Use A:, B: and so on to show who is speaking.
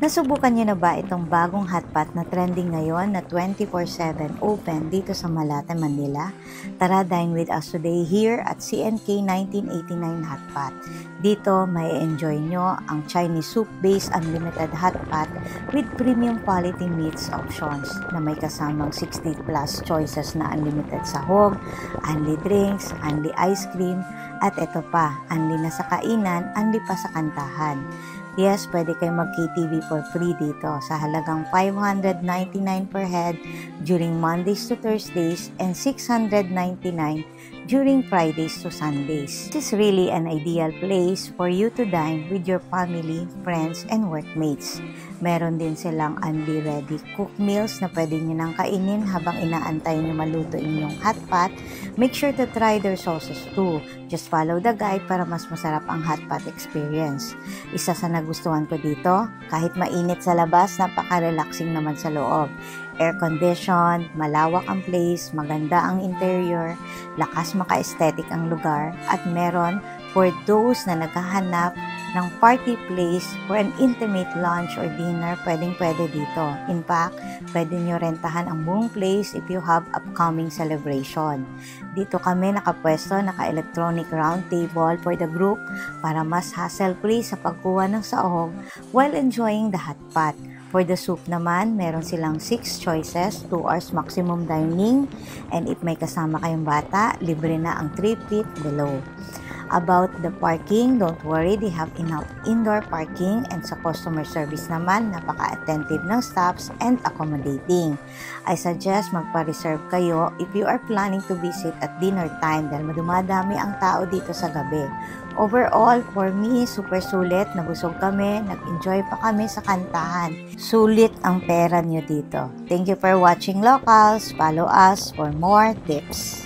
A: Nasubukan niyo na ba itong bagong hotpot na trending ngayon na 24/7 open dito sa Malate, Manila? Tara, dine with us today here at CNK 1989 Hotpot. Dito, may enjoy nyo ang Chinese soup-based unlimited hotpot with premium quality meats options na may kasamang 60 plus choices na unlimited sahog, unli drinks, unli ice cream, at ito pa, unli na sa kainan, unli pa sa kantahan. Yes, pwede kayo mag-KTV for free dito sa halagang 599 per head during Mondays to Thursdays and 699 during Fridays to Sundays. This is really an ideal place for you to dine with your family, friends, and workmates. Meron din silang unli ready cooked meals na pwede nyo nang kainin habang inaantay nyo maluto inyong hotpot. Make sure to try their sauces too. Just follow the guide para mas masarap ang hotpot experience. Isa sa nagustuhan ko dito, kahit mainit sa labas, napaka-relaxing naman sa loob. Air-conditioned, malawak ang place, maganda ang interior, lakas maka-aesthetic ang lugar, at meron for those na naghahanap ng party place for an intimate lunch or dinner, pwedeng-pwede dito. In fact, pwede nyo rentahan ang buong place if you have upcoming celebration. Dito kami nakapwesto, naka-electronic round table for the group para mas hassle-free sa pagkuha ng sahog while enjoying the hotpot. For the soup naman, meron silang 6 choices, 2 hours maximum dining, and if may kasama kayong bata, libre na ang 3 feet below. About the parking, don't worry, they have enough indoor parking, and sa customer service naman, napaka-attentive ng staffs and accommodating. I suggest magpa-reserve kayo if you are planning to visit at dinner time dahil madumadami ang tao dito sa gabi. Overall, for me, super sulit, nabusog kami, nag-enjoy pa kami sa kantahan. Sulit ang pera nyo dito. Thank you for watching Locals. Follow us for more tips.